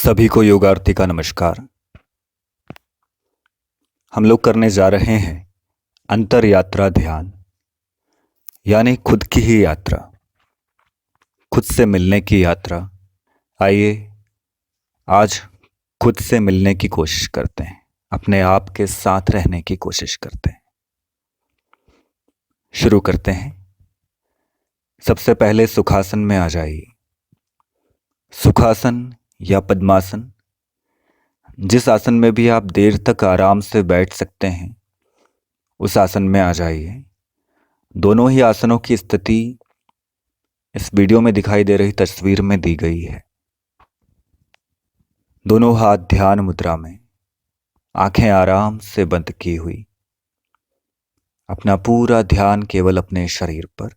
सभी को योगार्थी का नमस्कार। हम लोग करने जा रहे हैं अंतर यात्रा ध्यान, यानी खुद की ही यात्रा, खुद से मिलने की यात्रा। आइए आज खुद से मिलने की कोशिश करते हैं, अपने आप के साथ रहने की कोशिश करते हैं। शुरू करते हैं। सबसे पहले सुखासन में आ जाइए। सुखासन या पद्मासन, जिस आसन में भी आप देर तक आराम से बैठ सकते हैं उस आसन में आ जाइए। दोनों ही आसनों की स्थिति इस वीडियो में दिखाई दे रही तस्वीर में दी गई है। दोनों हाथ ध्यान मुद्रा में, आंखें आराम से बंद की हुई। अपना पूरा ध्यान केवल अपने शरीर पर,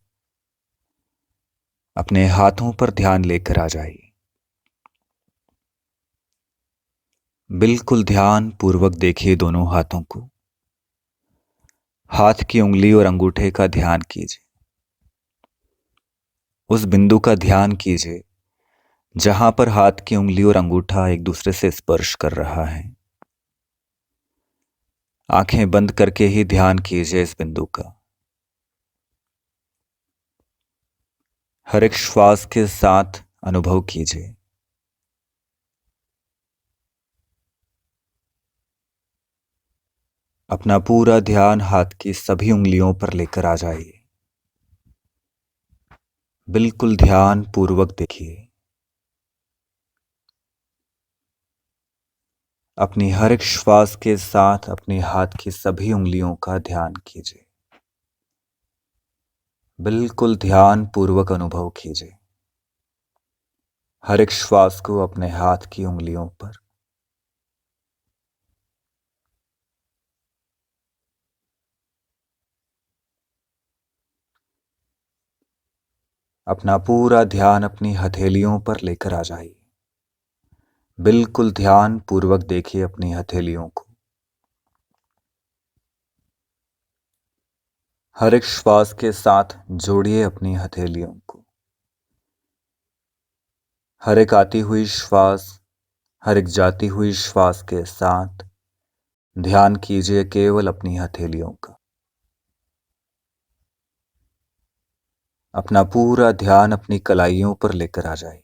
अपने हाथों पर ध्यान लेकर आ जाइए। बिल्कुल ध्यान पूर्वक देखिए दोनों हाथों को। हाथ की उंगली और अंगूठे का ध्यान कीजिए। उस बिंदु का ध्यान कीजिए जहां पर हाथ की उंगली और अंगूठा एक दूसरे से स्पर्श कर रहा है। आंखें बंद करके ही ध्यान कीजिए इस बिंदु का। हर एक श्वास के साथ अनुभव कीजिए। अपना पूरा ध्यान हाथ की सभी उंगलियों पर लेकर आ जाइए। बिल्कुल ध्यान पूर्वक देखिए। अपनी हर एक श्वास के साथ अपने हाथ की सभी उंगलियों का ध्यान कीजिए। बिल्कुल ध्यान पूर्वक अनुभव कीजिए हर एक श्वास को अपने हाथ की उंगलियों पर। अपना पूरा ध्यान अपनी हथेलियों पर लेकर आ जाइए। बिल्कुल ध्यान पूर्वक देखिए अपनी हथेलियों को। हर एक श्वास के साथ जोड़िए अपनी हथेलियों को। हर एक आती हुई श्वास, हर एक जाती हुई श्वास के साथ ध्यान कीजिए केवल अपनी हथेलियों का। अपना पूरा ध्यान अपनी कलाइयों पर लेकर आ जाइए।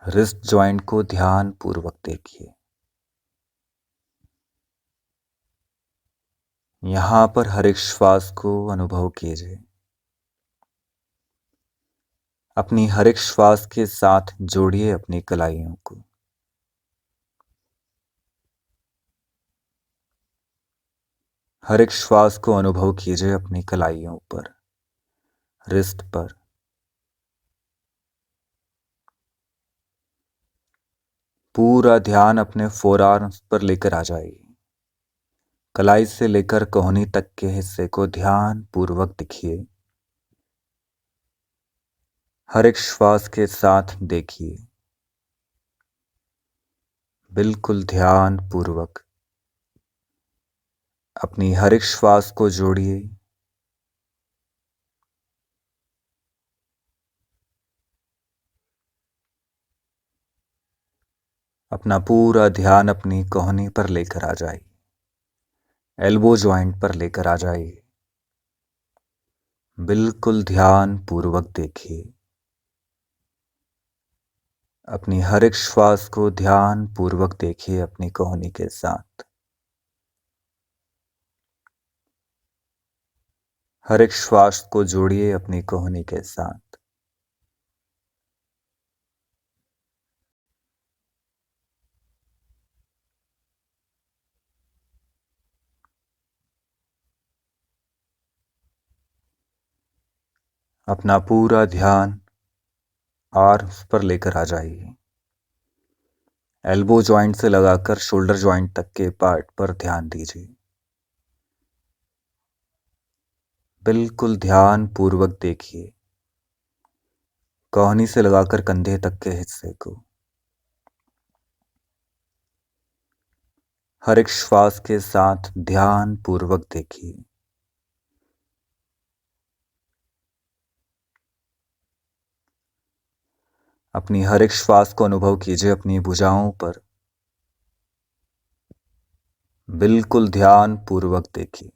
रिस्ट जॉइंट को ध्यान पूर्वक देखिए। यहां पर हर एक श्वास को अनुभव कीजिए। अपनी हर एक श्वास के साथ जोड़िए अपनी कलाइयों को। हर एक श्वास को अनुभव कीजिए अपनी कलाइयों पर, रिस्ट पर। पूरा ध्यान अपने फोरआर्म्स पर लेकर आ जाइए। कलाई से लेकर कोहनी तक के हिस्से को ध्यान पूर्वक देखिए। हर एक श्वास के साथ देखिए। बिल्कुल ध्यान पूर्वक अपनी हर एक श्वास को जोड़िए। अपना पूरा ध्यान अपनी कोहनी पर लेकर आ जाइए। एल्बो जॉइंट पर लेकर आ जाइए। बिल्कुल ध्यान पूर्वक देखिए। अपनी हर एक श्वास को ध्यान पूर्वक देखिए अपनी कोहनी के साथ। हर एक श्वास को जोड़िए अपनी कोहनी के साथ। अपना पूरा ध्यान आर्म्स पर लेकर आ जाइए। एल्बो जॉइंट से लगाकर शोल्डर जॉइंट तक के पार्ट पर ध्यान दीजिए। बिल्कुल ध्यान पूर्वक देखिए कोहनी से लगाकर कंधे तक के हिस्से को। हर एक श्वास के साथ ध्यान पूर्वक देखिए। अपनी हर एक श्वास को अनुभव कीजिए अपनी भुजाओं पर। बिल्कुल ध्यान पूर्वक देखिए।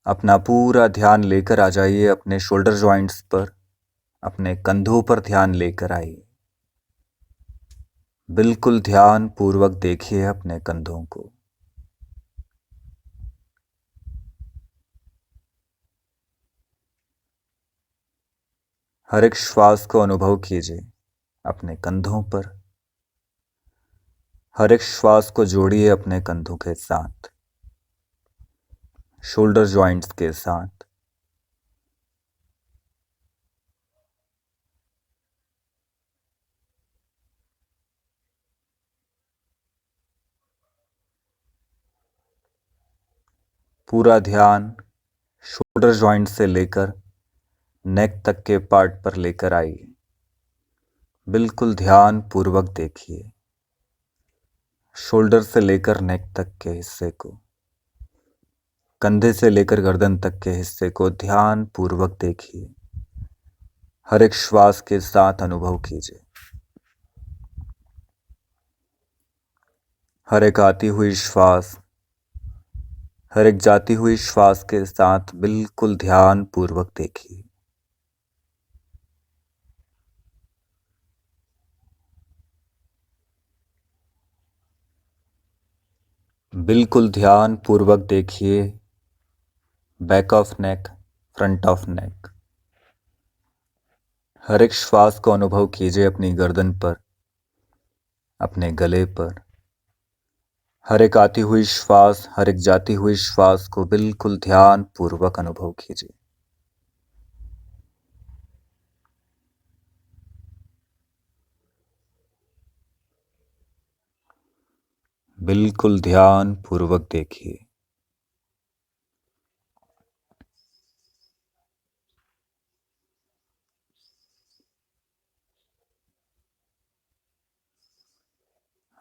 अपना पूरा ध्यान लेकर आ जाइए अपने शोल्डर जॉइंट्स पर, अपने कंधों पर ध्यान लेकर आइए। बिल्कुल ध्यान पूर्वक देखिए अपने कंधों को। हर एक श्वास को अनुभव कीजिए अपने कंधों पर। हर एक श्वास को जोड़िए अपने कंधों के साथ, शोल्डर जॉइंट्स के साथ। पूरा ध्यान शोल्डर जॉइंट से लेकर नेक तक के पार्ट पर लेकर आइए। बिल्कुल ध्यान पूर्वक देखिए शोल्डर से लेकर नेक तक के हिस्से को, कंधे से लेकर गर्दन तक के हिस्से को ध्यान पूर्वक देखिए। हर एक श्वास के साथ अनुभव कीजिए। हर एक आती हुई श्वास, हर एक जाती हुई श्वास के साथ बिल्कुल ध्यान पूर्वक देखिए। बिल्कुल ध्यान पूर्वक देखिए back of neck, front of neck. हर एक श्वास को अनुभव कीजिए अपनी गर्दन पर, अपने गले पर। हर एक आती हुई श्वास, हर एक जाती हुई श्वास को बिल्कुल ध्यान पूर्वक अनुभव कीजिए। बिल्कुल ध्यान पूर्वक देखिए।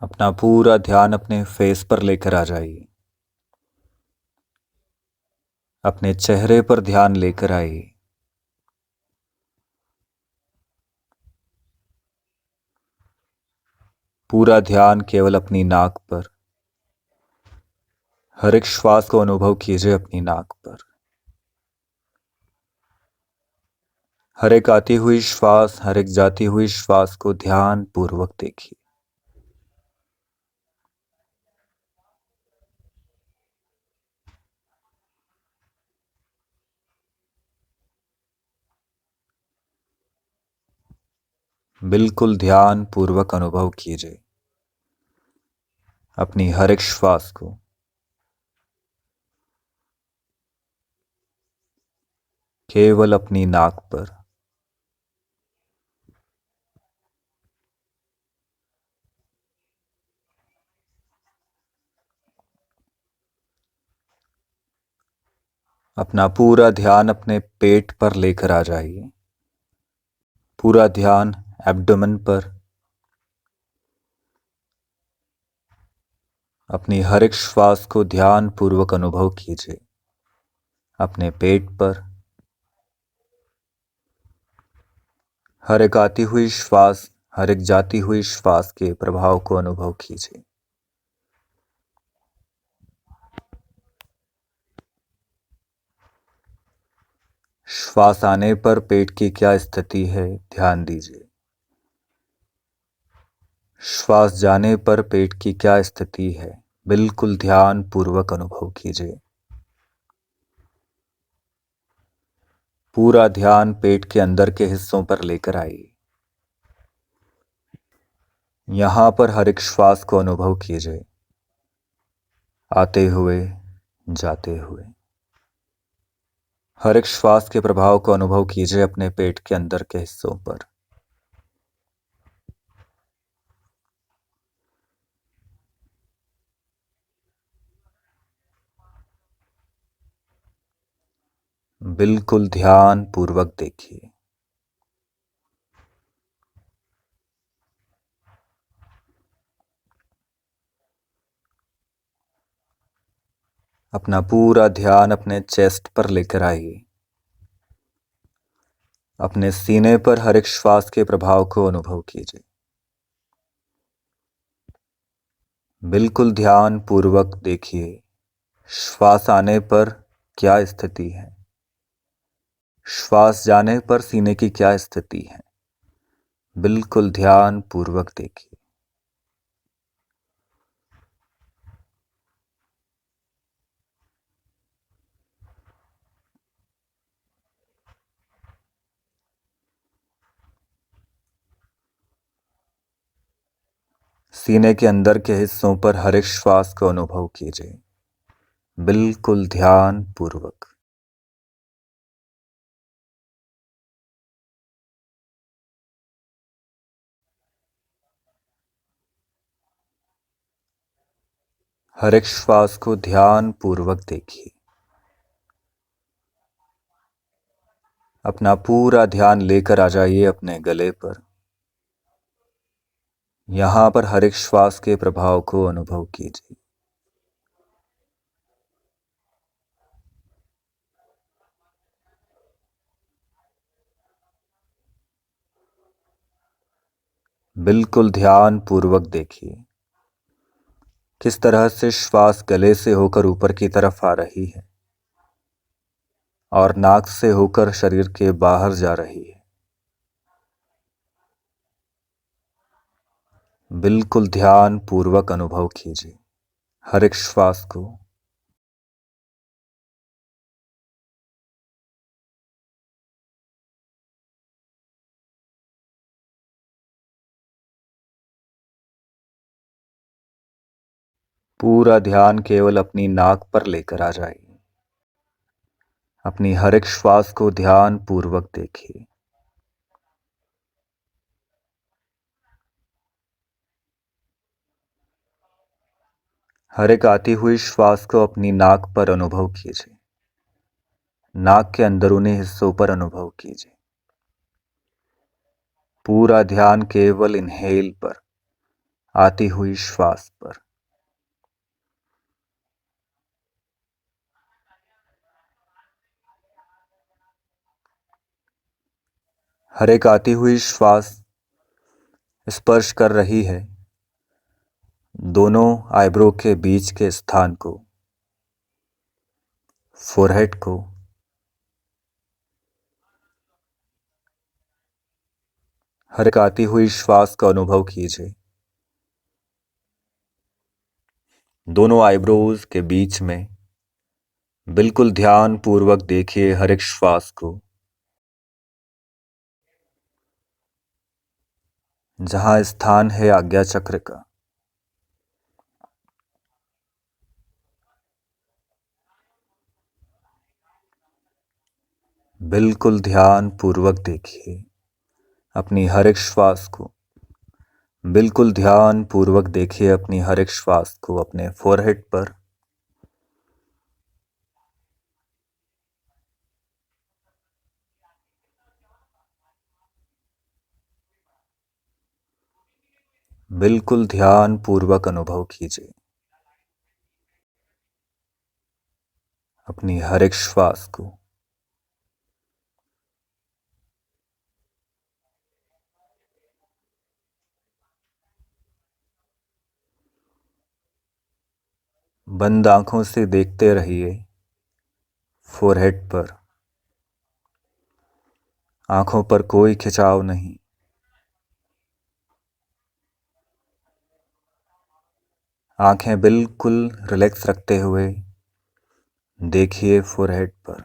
अपना पूरा ध्यान अपने फेस पर लेकर आ जाइए। अपने चेहरे पर ध्यान लेकर आइए। पूरा ध्यान केवल अपनी नाक पर। हर एक श्वास को अनुभव कीजिए अपनी नाक पर। हर एक आती हुई श्वास, हर एक जाती हुई श्वास को ध्यान पूर्वक देखिए। बिल्कुल ध्यान पूर्वक अनुभव कीजिए अपनी हर एक श्वास को। केवल अपनी नाक पर। अपना पूरा ध्यान अपने पेट पर लेकर आ जाइए। पूरा ध्यान एब्डोमेन पर। अपनी हर एक श्वास को ध्यान पूर्वक अनुभव कीजिए अपने पेट पर। हर एक आती हुई श्वास, हर एक जाती हुई श्वास के प्रभाव को अनुभव कीजिए। श्वास आने पर पेट की क्या स्थिति है ध्यान दीजिए। श्वास जाने पर पेट की क्या स्थिति है बिल्कुल ध्यान पूर्वक अनुभव कीजिए। पूरा ध्यान पेट के अंदर के हिस्सों पर लेकर आइए। यहां पर हर एक श्वास को अनुभव कीजिए, आते हुए, जाते हुए। हर एक श्वास के प्रभाव को अनुभव कीजिए अपने पेट के अंदर के हिस्सों पर। बिल्कुल ध्यान पूर्वक देखिए। अपना पूरा ध्यान अपने चेस्ट पर लेकर आइए। अपने सीने पर हर एक श्वास के प्रभाव को अनुभव कीजिए। बिल्कुल ध्यान पूर्वक देखिए श्वास आने पर क्या स्थिति है, श्वास जाने पर सीने की क्या स्थिति है। बिल्कुल ध्यान पूर्वक देखिए। सीने के अंदर के हिस्सों पर हर एक श्वास को अनुभव कीजिए। बिल्कुल ध्यान पूर्वक। हर एक श्वास को ध्यान पूर्वक देखिए। अपना पूरा ध्यान लेकर आ जाइए अपने गले पर। यहां पर हर एक श्वास के प्रभाव को अनुभव कीजिए। बिल्कुल ध्यान पूर्वक देखिए किस तरह से श्वास गले से होकर ऊपर की तरफ आ रही है और नाक से होकर शरीर के बाहर जा रही है। बिल्कुल ध्यान पूर्वक अनुभव कीजिए हर एक श्वास को। पूरा ध्यान केवल अपनी नाक पर लेकर आ जाइए। अपनी हर एक श्वास को ध्यान पूर्वक देखिए। हर एक आती हुई श्वास को अपनी नाक पर अनुभव कीजिए। नाक के अंदरूनी हिस्सों पर अनुभव कीजिए। पूरा ध्यान केवल इनहेल पर, आती हुई श्वास पर। हर एक आती हुई श्वास स्पर्श कर रही है दोनों आईब्रो के बीच के स्थान को, फोरहेड को। हर एक आती हुई श्वास का अनुभव कीजिए दोनों आईब्रोज के बीच में। बिल्कुल ध्यान पूर्वक देखिए हर एक श्वास को। जहां स्थान है आज्ञा चक्र का। बिल्कुल ध्यान पूर्वक देखिए अपनी हर एक श्वास को। बिल्कुल ध्यान पूर्वक देखिए अपनी हर एक श्वास को अपने फोरहेड पर। बिल्कुल ध्यान पूर्वक अनुभव कीजिए अपनी हर एक श्वास को। बंद आंखों से देखते रहिए फोरहेड पर। आंखों पर कोई खिंचाव नहीं। आंखें बिल्कुल रिलैक्स रखते हुए देखिए फोरहेड पर।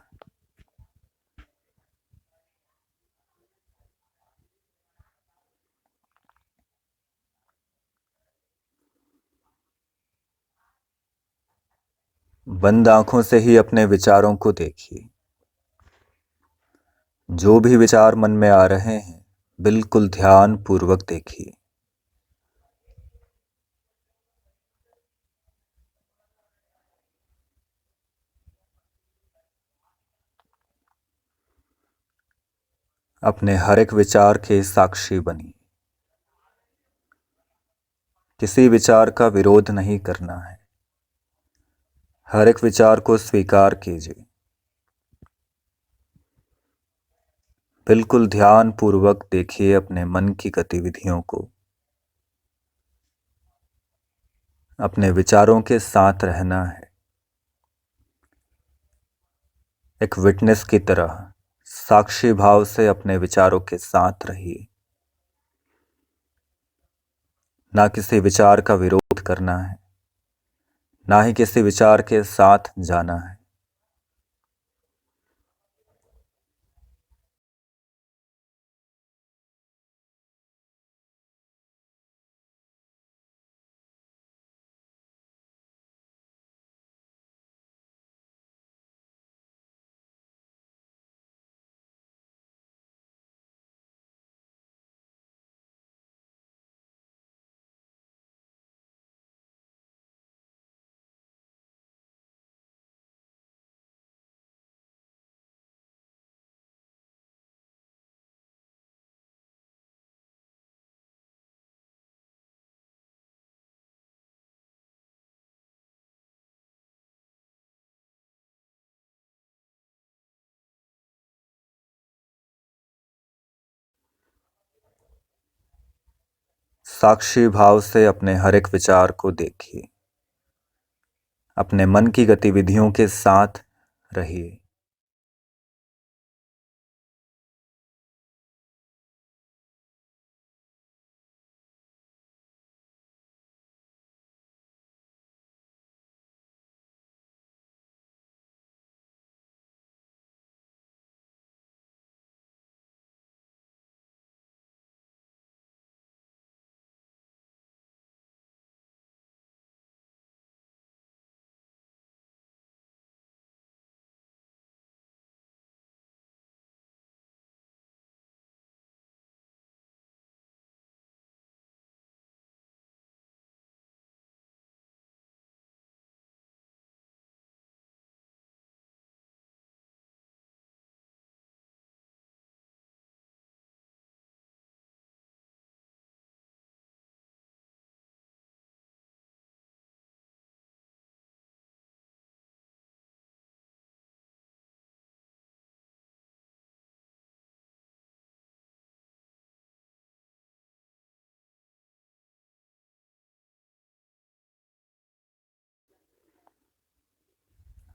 बंद आंखों से ही अपने विचारों को देखिए। जो भी विचार मन में आ रहे हैं बिल्कुल ध्यान पूर्वक देखिए। अपने हर एक विचार के साक्षी बनिए। किसी विचार का विरोध नहीं करना है। हर एक विचार को स्वीकार कीजिए। बिल्कुल ध्यानपूर्वक देखिए अपने मन की गतिविधियों को। अपने विचारों के साथ रहना है, एक विटनेस की तरह साक्षी भाव से अपने विचारों के साथ रहिए। ना किसी विचार का विरोध करना है, ना ही किसी विचार के साथ जाना है। साक्षी भाव से अपने हर एक विचार को देखिए, अपने मन की गतिविधियों के साथ रहिए।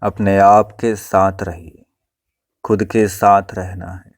अपने आप के साथ रहिए, खुद के साथ रहना है।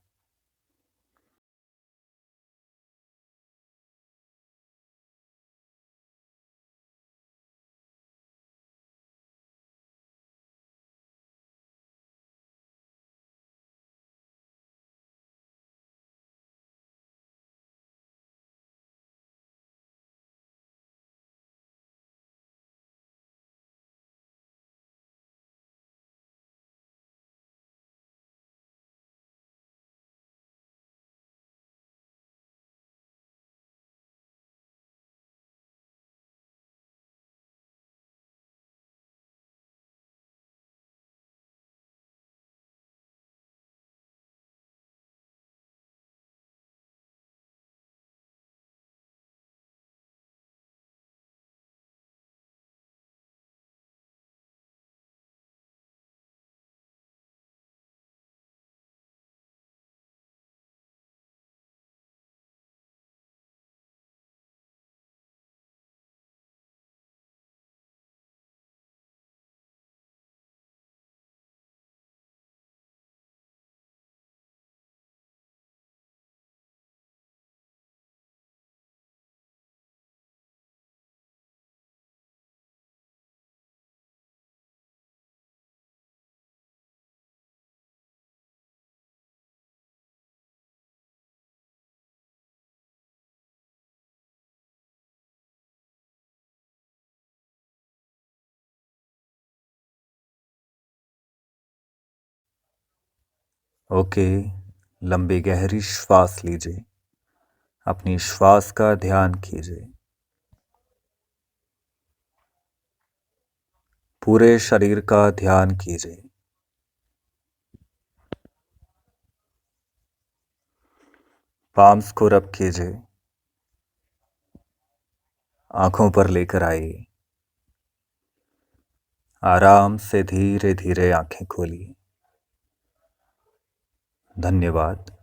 ओके, लंबी गहरी श्वास लीजिए, अपनी श्वास का ध्यान कीजिए। पूरे शरीर का ध्यान कीजिए। पाम्स को रब कीजिए, आंखों पर लेकर आइए। आराम से धीरे धीरे आंखें खोलिए। धन्यवाद।